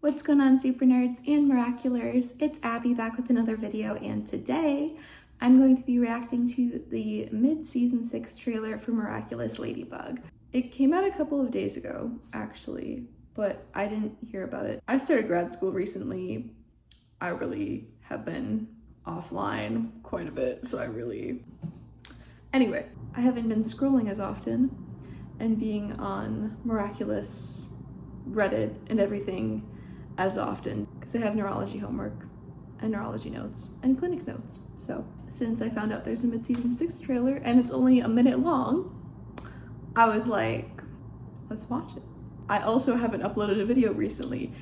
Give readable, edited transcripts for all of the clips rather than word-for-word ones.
What's going on, super nerds and miraculars? It's Abby back with another video, and today I'm going to be reacting to the mid-season 6 trailer for Miraculous Ladybug. It came out a couple of days ago, actually, but I didn't hear about it. I started grad school recently. I really have been offline quite a bit, so Anyway, I haven't been scrolling as often and being on Miraculous Reddit and everything as often because I have neurology homework and neurology notes and clinic notes. So since I found out there's a mid-season 6 trailer and it's only a minute long, I was like, let's watch it. I also haven't uploaded a video recently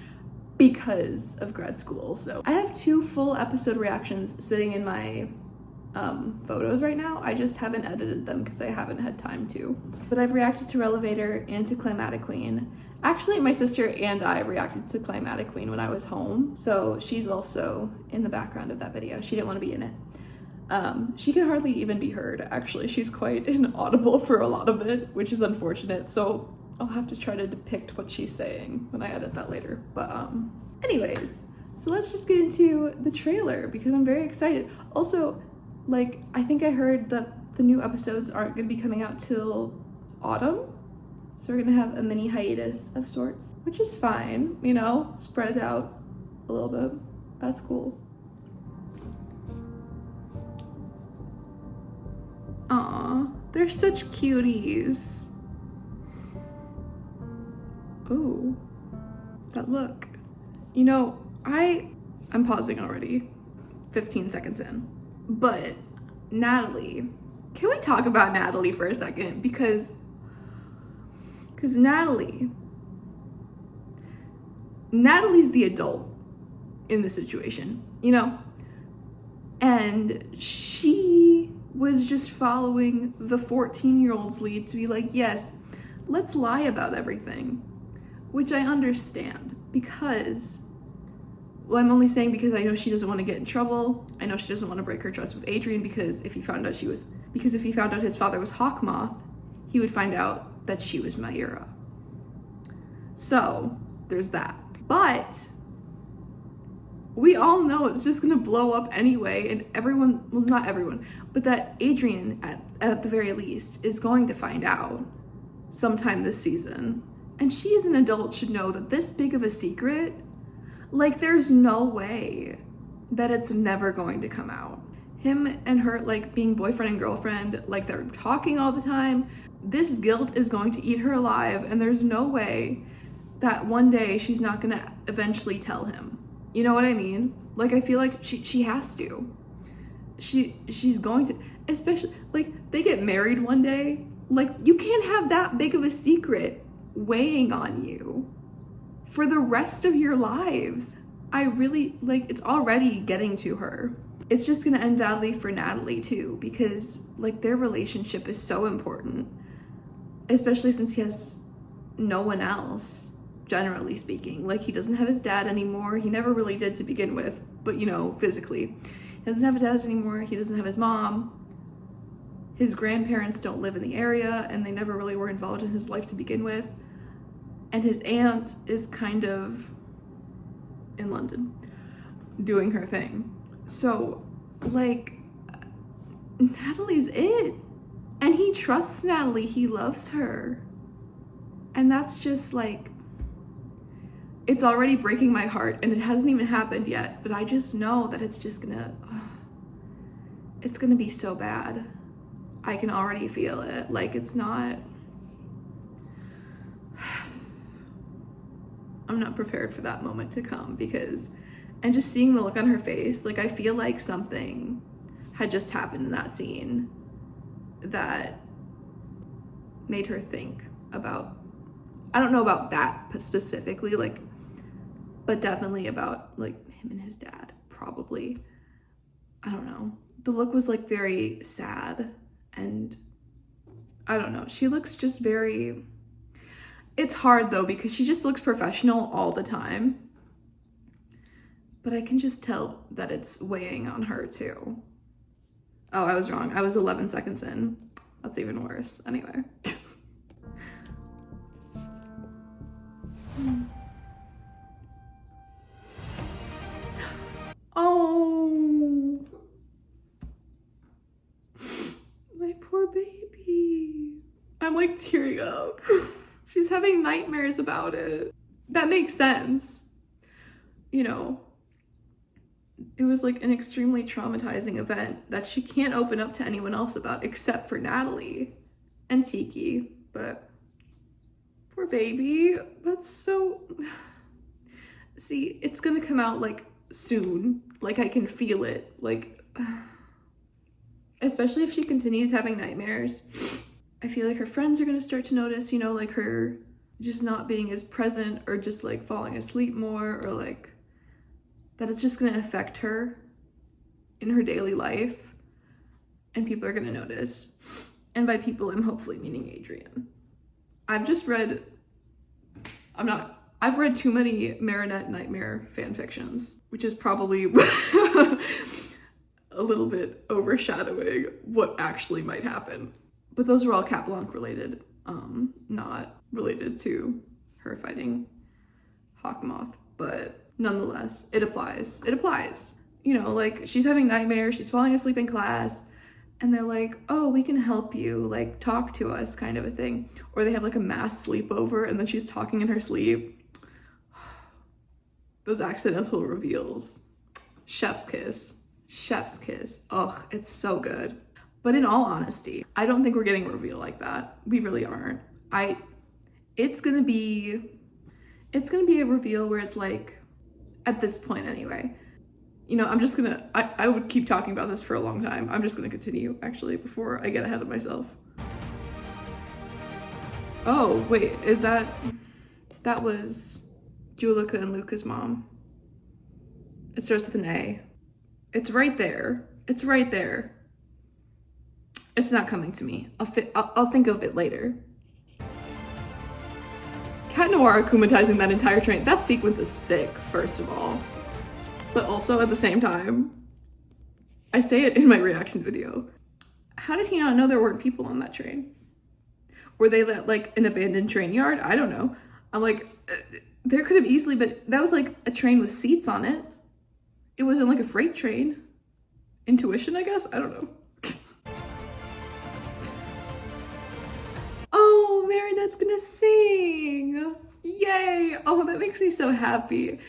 because of grad school. So I have 2 full episode reactions sitting in my photos right now. I just haven't edited them because I haven't had time to. But I've reacted to Relevator and to Climatic Queen. Actually, my sister and I reacted to Climatic Queen when I was home, so she's also in the background of that video. She didn't want to be in it. She can hardly even be heard, actually. She's quite inaudible for a lot of it, which is unfortunate, so I'll have to try to depict what she's saying when I edit that later. But anyways, so let's just get into the trailer because I'm very excited. Also, like, I think I heard that the new episodes aren't going to be coming out till autumn. So we're gonna have a mini hiatus of sorts, which is fine, you know, spread it out a little bit. That's cool. Aw, they're such cuties. Ooh, that look. You know, I'm pausing already, 15 seconds in, but Natalie, can we talk about Natalie for a second? Because Natalie's the adult in the situation, you know? And she was just following the 14-year-old's lead to be like, yes, let's lie about everything, which I understand because, well, I'm only saying because I know she doesn't want to get in trouble. I know she doesn't want to break her trust with Adrien because if he found out his father was Hawkmoth, he would find out that she was Mayura. So there's that. But we all know it's just gonna blow up anyway, and everyone, well, not everyone, but that Adrien at the very least is going to find out sometime this season. And she as an adult should know that this big of a secret, like, there's no way that it's never going to come out. Him and her, like, being boyfriend and girlfriend, like, they're talking all the time. This guilt is going to eat her alive, and there's no way that one day she's not gonna eventually tell him. You know what I mean? Like, I feel like she has to. She's going to, especially, like, they get married one day. Like, you can't have that big of a secret weighing on you for the rest of your lives. I really, like, it's already getting to her. It's just gonna end badly for Natalie too, because, like, their relationship is so important, especially since he has no one else, generally speaking. Like, he doesn't have his dad anymore. He never really did to begin with, but, you know, physically. He doesn't have his dad anymore. He doesn't have his mom. His grandparents don't live in the area, and they never really were involved in his life to begin with. And his aunt is kind of in London, doing her thing. So, like, Natalie's it. And he trusts Natalie, he loves her. And that's just, like, it's already breaking my heart, and it hasn't even happened yet, but I just know that it's just gonna, it's gonna be so bad. I can already feel it. Like, it's not, I'm not prepared for that moment to come because, and just seeing the look on her face, like, I feel like something had just happened in that scene that made her think about, I don't know about that specifically, like, but definitely about, like, him and his dad, probably. I don't know. The look was, like, very sad, and I don't know. She looks just very, it's hard though because she just looks professional all the time, but I can just tell that it's weighing on her too. Oh, I was wrong. I was 11 seconds in. That's even worse. Anyway. like tearing up. She's having nightmares about it. That makes sense. You know, it was like an extremely traumatizing event that she can't open up to anyone else about except for Natalie and Tiki. But poor baby, that's so... See, it's gonna come out like soon. Like I can feel it. Like, especially if she continues having nightmares. I feel like her friends are gonna start to notice, you know, like her just not being as present or just like falling asleep more, or like that it's just gonna affect her in her daily life, and people are gonna notice. And by people, I'm hopefully meaning Adrien. I've read too many Marinette nightmare fan fictions, which is probably a little bit overshadowing what actually might happen. But those are all Cat Blanc related, not related to her fighting Hawkmoth. But nonetheless, it applies. It applies. You know, like she's having nightmares, she's falling asleep in class, and they're like, oh, we can help you, like talk to us, kind of a thing. Or they have like a mass sleepover and then she's talking in her sleep. Those accidental reveals. Chef's kiss. Chef's kiss. Ugh, it's so good. But in all honesty, I don't think we're getting a reveal like that. We really aren't. It's gonna be a reveal where it's like, at this point anyway, you know, I would keep talking about this for a long time. I'm just gonna continue, actually, before I get ahead of myself. Oh, wait, that was LUKA and LUKA's mom. It starts with an A. It's right there. It's right there. It's not coming to me. I'll think of it later. Noir akumatizing that entire train. That sequence is sick, first of all. But also at the same time, I say it in my reaction video. How did he not know there weren't people on that train? Were they at like an abandoned train yard? I don't know. I'm like, there could have easily been, that was like a train with seats on it. It wasn't like a freight train. Intuition, I guess? I don't know. Oh, Marinette's gonna sing. Yay. Oh, that makes me so happy.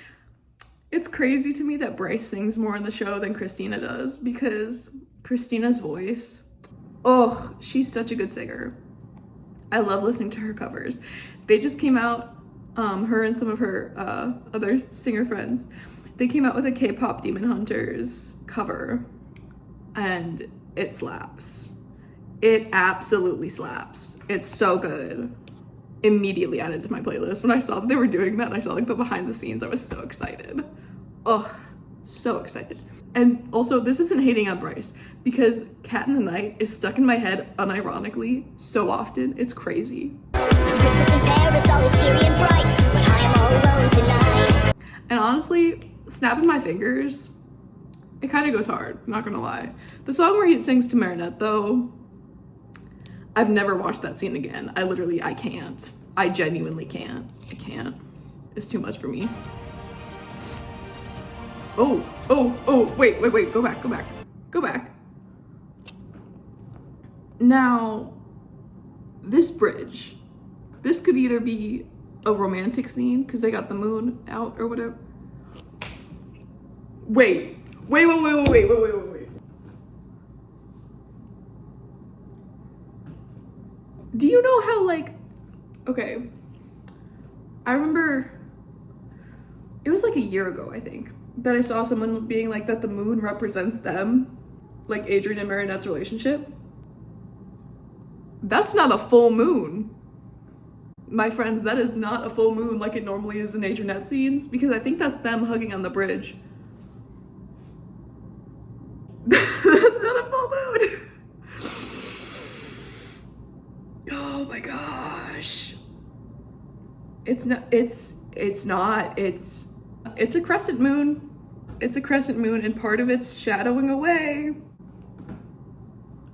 It's crazy to me that Bryce sings more in the show than Christina does, because Christina's voice, oh, she's such a good singer. I love listening to her covers. They just came out, her and some of her other singer friends, they came out with a K-pop Demon Hunters cover, and it slaps. It absolutely slaps. It's so good. Immediately added to my playlist. When I saw that they were doing that and I saw like the behind the scenes, I was so excited. Ugh, so excited. And also, this isn't hating on Bryce, because Cat in the Night is stuck in my head unironically so often. It's crazy. It's Christmas in Paris, all is cheery and bright, but I am all alone tonight. And honestly, snapping my fingers, it kind of goes hard, not gonna lie. The song where he sings to Marinette, though, I've never watched that scene again. I can't. I genuinely can't. I can't. It's too much for me. Oh, wait, go back. Now, this bridge, this could either be a romantic scene, because they got the moon out or whatever. Wait. Do you know how, like, okay, I remember, it was like a year ago, I think, that I saw someone being like that the moon represents them, like Adrien and Marinette's relationship. That's not a full moon. My friends, that is not a full moon like it normally is in Adriennette scenes, because I think that's them hugging on the bridge. That's not a full moon. Oh my gosh. It's a crescent moon. It's a crescent moon, and part of it's shadowing away.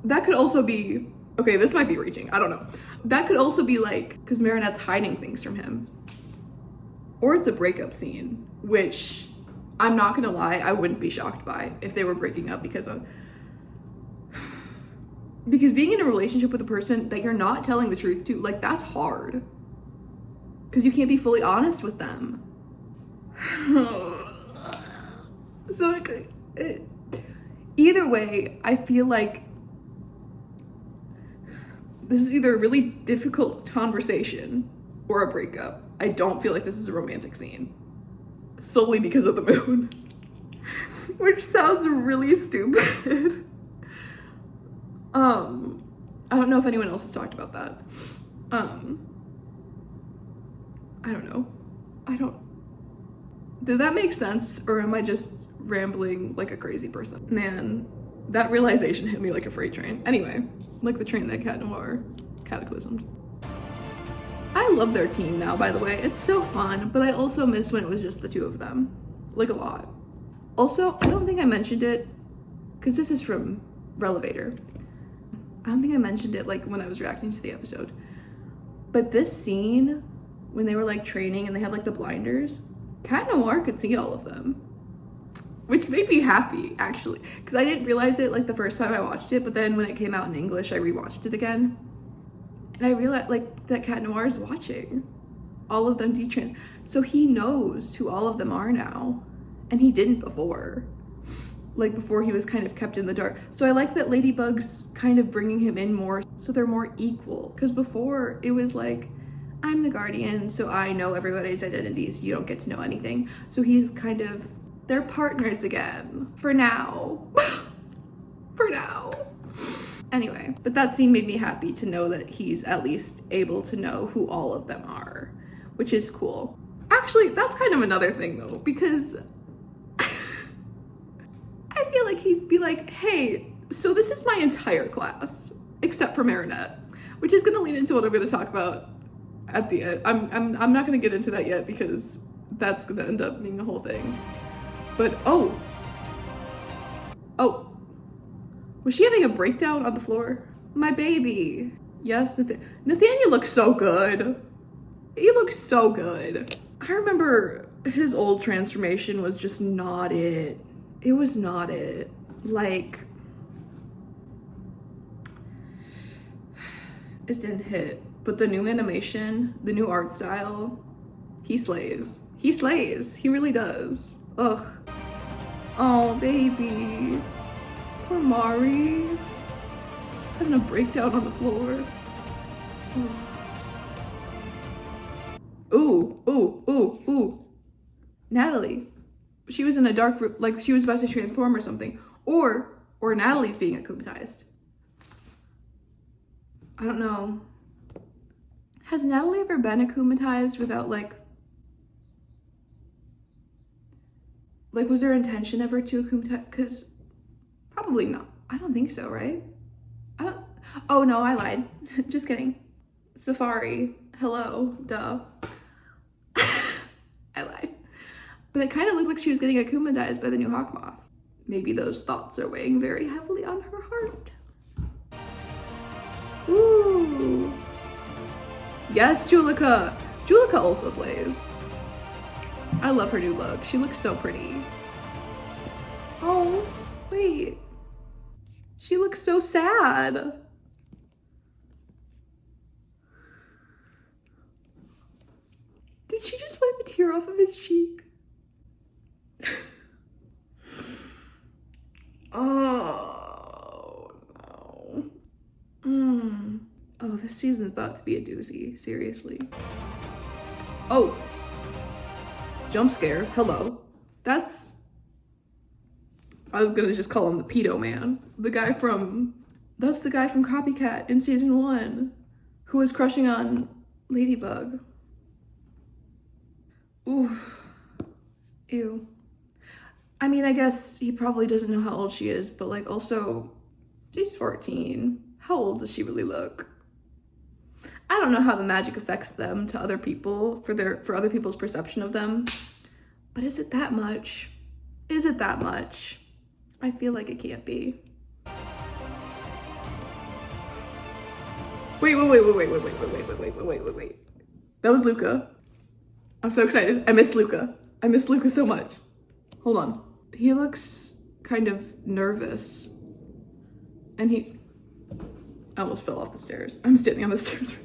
That could also be, okay, this might be reaching, I don't know. That could also be like, because Marinette's hiding things from him. Or it's a breakup scene, which I'm not gonna lie, I wouldn't be shocked by if they were breaking up because of, Because being in a relationship with a person that you're not telling the truth to, like, that's hard. Because you can't be fully honest with them. So, either way, I feel like this is either a really difficult conversation or a breakup. I don't feel like this is a romantic scene. Solely because of the moon. Which sounds really stupid. I don't know if anyone else has talked about that. I don't know. Did that make sense, or am I just rambling like a crazy person? Man, that realization hit me like a freight train. Anyway, like the train that Noir cataclysmed. I love their team now, by the way. It's so fun, but I also miss when it was just the two of them. Like, a lot. Also, I don't think I mentioned it, because this is from Relevator. I don't think I mentioned it, like, when I was reacting to the episode. But this scene, when they were, like, training and they had, like, the blinders, Noir could see all of them. Which made me happy, actually. Because I didn't realize it, like, the first time I watched it, but then when it came out in English, I rewatched it again. And I realized, like, that Noir is watching all of them detrans. So he knows who all of them are now. And he didn't before. Like, before he was kind of kept in the dark. So I like that Ladybug's kind of bringing him in more so they're more equal. Because before, it was like, I'm the guardian, so I know everybody's identities. You don't get to know anything. So he's kind of, they're partners again. For now. For now. Anyway, but that scene made me happy to know that he's at least able to know who all of them are, which is cool. Actually, that's kind of another thing though, because I feel like he'd be like, hey, so this is my entire class, except for Marinette, which is gonna lead into what I'm gonna talk about at the end. I'm not gonna get into that yet because that's gonna end up being a whole thing. But oh, was she having a breakdown on the floor? My baby. Yes, Nathaniel looks so good. He looks so good. I remember his old transformation was just not it. It was not it. Like, it didn't hit. But the new animation, the new art style, he slays. He slays. He really does. Ugh. Oh, baby. Poor Mari. Just having a breakdown on the floor. Ooh. Natalie. She was in a dark room, like she was about to transform or something. Or Natalie's being akumatized. I don't know. Has Natalie ever been akumatized without like was there intention ever to akumatize? Because probably not. I don't think so, right? Oh no, I lied. Just kidding. Safari. Hello. Duh. I lied. But it kind of looked like she was getting akumatized by the new hawk moth. Maybe those thoughts are weighing very heavily on her heart. Ooh. Yes, Julika. Julika also slays. I love her new look. She looks so pretty. Oh, wait. She looks so sad. Did she just wipe a tear off of his cheek? Oh, no. Oh, this season's about to be a doozy, seriously. Oh. Jump scare, hello. I was gonna just call him the pedo man. That's the guy from Copycat in season 1, who was crushing on Ladybug. Ooh. Ew. I mean, I guess he probably doesn't know how old she is, but like also, she's 14. How old does she really look? I don't know how the magic affects them to other people, for other people's perception of them, but is it that much? Is it that much? I feel like it can't be. Wait. That was LUKA. I'm so excited. I miss LUKA. I miss LUKA so much. Hold on. He looks kind of nervous. And I almost fell off the stairs. I'm standing on the stairs.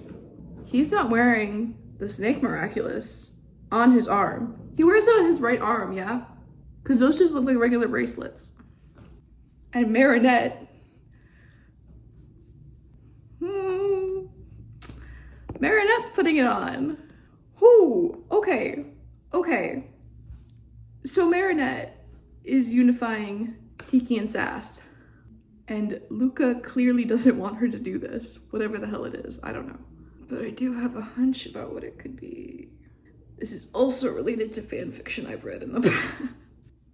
He's not wearing the snake Miraculous on his arm. He wears it on his right arm, yeah? Because those just look like regular bracelets. And Marinette. Marinette's putting it on. Whoo, okay. So Marinette is unifying Tiki and Sass. And LUKA clearly doesn't want her to do this. Whatever the hell it is, I don't know. But I do have a hunch about what it could be. This is also related to fan fiction I've read in the past.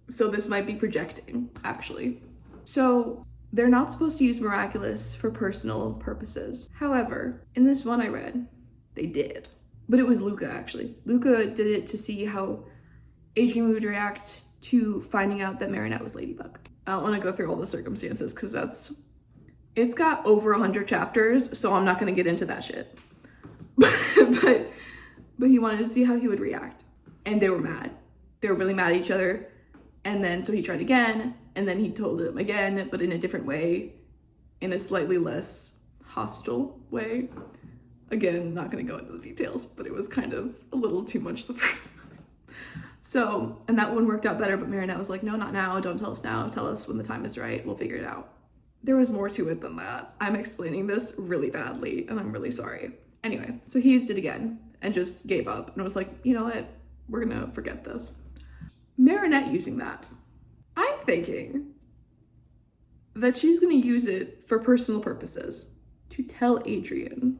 So this might be projecting, actually. So they're not supposed to use Miraculous for personal purposes. However, in this one I read, they did. But it was LUKA, actually. LUKA did it to see how Adrien would react to finding out that Marinette was Ladybug. I don't want to go through all the circumstances because it's got over 100 chapters, so I'm not going to get into that shit. but he wanted to see how he would react. And they were mad. They were really mad at each other. And then, so he tried again, and then he told him again, but in a different way, in a slightly less hostile way. Again, not going to go into the details, but it was kind of a little too much the first time. So, and that one worked out better, but Marinette was like, no, not now, don't tell us now, tell us when the time is right, we'll figure it out. There was more to it than that. I'm explaining this really badly, and I'm really sorry. Anyway, so he used it again, and just gave up, and I was like, you know what, we're gonna forget this. Marinette using that. I'm thinking that she's gonna use it for personal purposes, to tell Adrien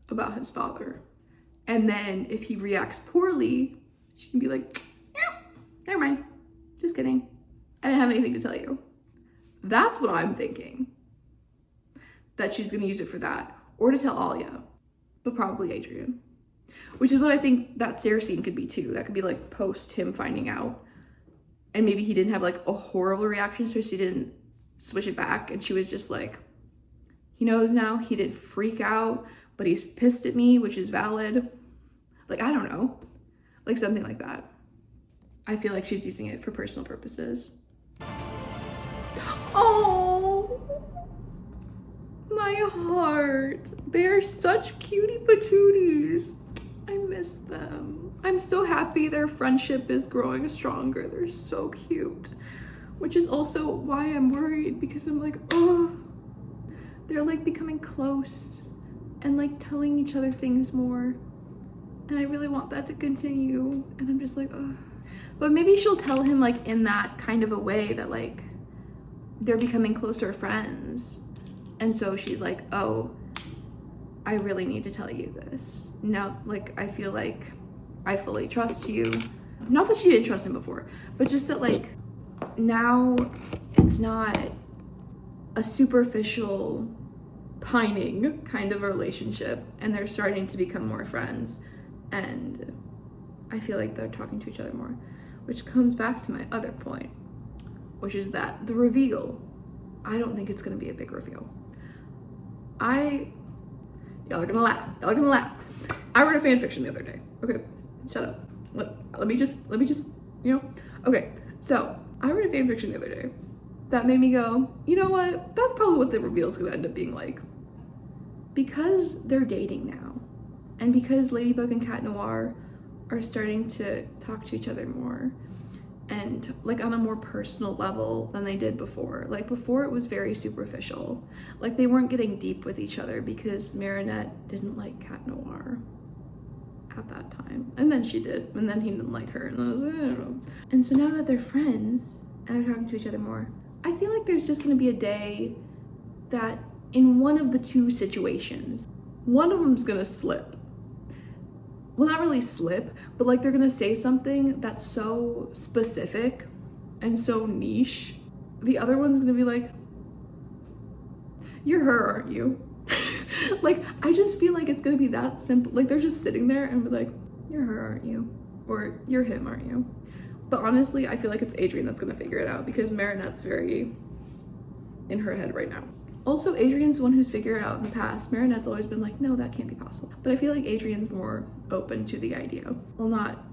about his father. And then if he reacts poorly, she can be like, yeah, never mind, just kidding. I didn't have anything to tell you. That's what I'm thinking. That she's gonna use it for that. Or to tell Alia, but probably Adrien. Which is what I think that stairs scene could be too. That could be like post him finding out. And maybe he didn't have like a horrible reaction, so she didn't switch it back. And she was just like, he knows now, he didn't freak out, but he's pissed at me, which is valid. Like, I don't know. Like something like that. I feel like she's using it for personal purposes. Oh, my heart. They are such cutie patooties. I miss them. I'm so happy their friendship is growing stronger. They're so cute. Which is also why I'm worried, because I'm like, oh, they're like becoming close and like telling each other things more. And I really want that to continue. And I'm just like, ugh. But maybe she'll tell him like in that kind of a way that like they're becoming closer friends. And so she's like, oh, I really need to tell you this. Now, like, I feel like I fully trust you. Not that she didn't trust him before, but just that like now it's not a superficial pining kind of a relationship, and they're starting to become more friends. And I feel like they're talking to each other more, which comes back to my other point, which is that the reveal, I don't think it's gonna be a big reveal. Y'all are gonna laugh. I read a fan fiction the other day. Okay, shut up. Let me just, you know? Okay, so I read a fan fiction the other day that made me go, you know what? That's probably what the reveal is gonna end up being like. Because they're dating now, and because Ladybug and Cat Noir are starting to talk to each other more, and like on a more personal level than they did before. Like before it was very superficial. Like they weren't getting deep with each other because Marinette didn't like Cat Noir at that time. And then she did, and then he didn't like her, and I was like, I don't know. And so now that they're friends and they're talking to each other more, I feel like there's just gonna be a day that in one of the two situations, one of them's gonna slip. Well, not really slip, but like they're gonna say something that's so specific and so niche. The other one's gonna be like, you're her, aren't you? Like, I just feel like it's gonna be that simple. Like they're just sitting there and be like, you're her, aren't you? Or you're him, aren't you? But honestly, I feel like it's Adrien that's gonna figure it out, because Marinette's very in her head right now. Also, Adrien's the one who's figured it out in the past. Marinette's always been like, no, that can't be possible. But I feel like Adrien's more open to the idea. Well, not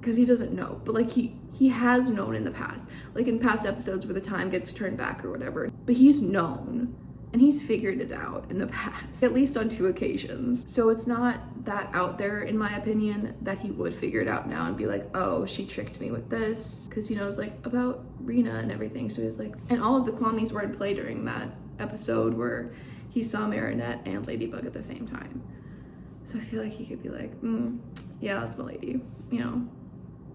because he doesn't know, but like he has known in the past, like in past episodes where the time gets turned back or whatever, but he's known and he's figured it out in the past, at least on 2 occasions. So it's not that out there, in my opinion, that he would figure it out now and be like, oh, she tricked me with this, because he knows like about Rena and everything. So he's like, and all of the Kwamis were in play during that episode where he saw Marinette and Ladybug at the same time. So I feel like he could be like, yeah, that's my lady, you know,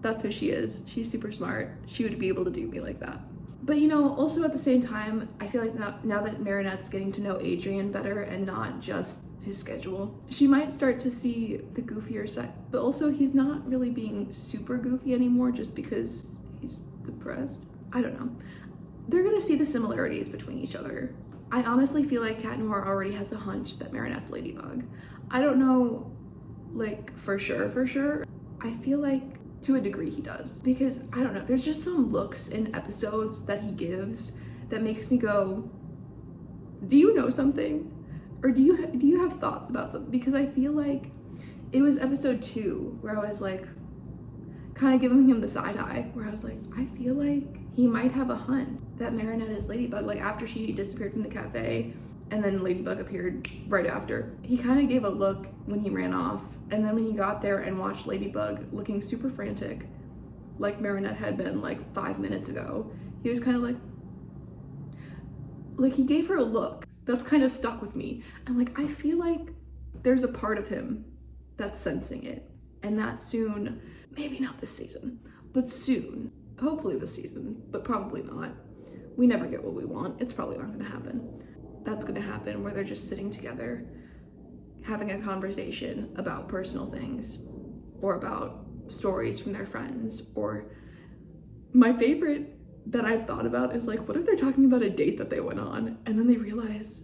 that's who she is. She's super smart. She would be able to do me like that. But you know, also at the same time, I feel like now that Marinette's getting to know Adrien better and not just his schedule, she might start to see the goofier side, but also he's not really being super goofy anymore just because he's depressed. I don't know. They're gonna see the similarities between each other. I honestly feel like Noir already has a hunch that Marinette's Ladybug. I don't know, like for sure. I feel like to a degree he does, because I don't know, there's just some looks in episodes that he gives that makes me go, do you know something? Or do you have thoughts about something? Because I feel like it was episode 2 where I was like kind of giving him the side eye, where I was like, I feel like he might have a hunch that Marinette is Ladybug, like after she disappeared from the cafe and then Ladybug appeared right after. He kind of gave a look when he ran off, and then when he got there and watched Ladybug looking super frantic, like Marinette had been like 5 minutes ago, he was kind of like he gave her a look that's kind of stuck with me. I'm like, I feel like there's a part of him that's sensing it, and that soon, maybe not this season, but soon, hopefully this season, but probably not. We never get what we want. It's probably not gonna happen. That's gonna happen where they're just sitting together having a conversation about personal things or about stories from their friends. Or my favorite that I've thought about is like, what if they're talking about a date that they went on and then they realize,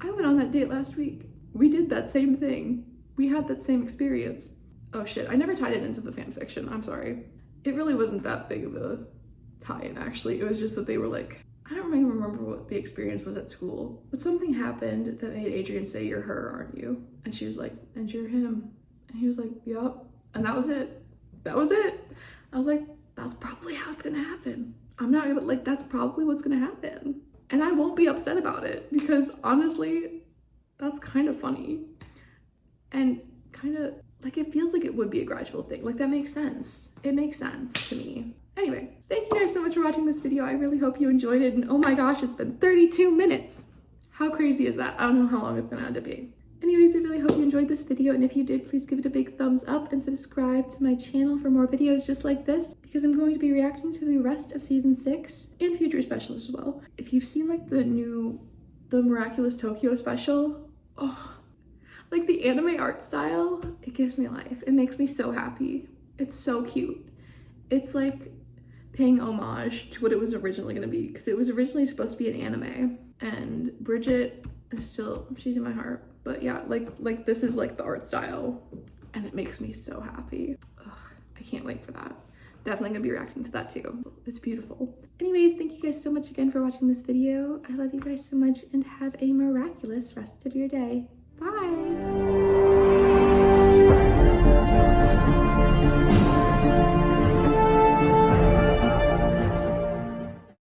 I went on that date last week. We did that same thing. We had that same experience. Oh shit, I never tied it into the fan fiction. I'm sorry. It really wasn't that big of a tie-in actually. It was just that they were like, I don't even remember what the experience was at school, but something happened that made Adrien say, you're her, aren't you? And she was like, and you're him. And he was like, yup. And that was it. That was it. I was like, that's probably how it's gonna happen. I'm not gonna, like, that's probably what's gonna happen. And I won't be upset about it, because honestly, that's kind of funny. And kind of, like, it feels like it would be a gradual thing. Like, that makes sense. It makes sense to me. Anyway, thank you guys so much for watching this video. I really hope you enjoyed it. And oh my gosh, it's been 32 minutes. How crazy is that? I don't know how long it's gonna end up being. Anyways, I really hope you enjoyed this video. And if you did, please give it a big thumbs up and subscribe to my channel for more videos just like this, because I'm going to be reacting to the rest of season 6 and future specials as well. If you've seen like the Miraculous Tokyo special, oh, like the anime art style, it gives me life. It makes me so happy. It's so cute. It's like paying homage to what it was originally going to be, because it was originally supposed to be an anime, and Bridget is still, she's in my heart. But yeah, like this is like the art style, and it makes me so happy. Ugh, I can't wait for that. Definitely gonna be reacting to that too. It's beautiful. Anyways, thank you guys so much again for watching this video. I love you guys so much, and have a miraculous rest of your day. Bye.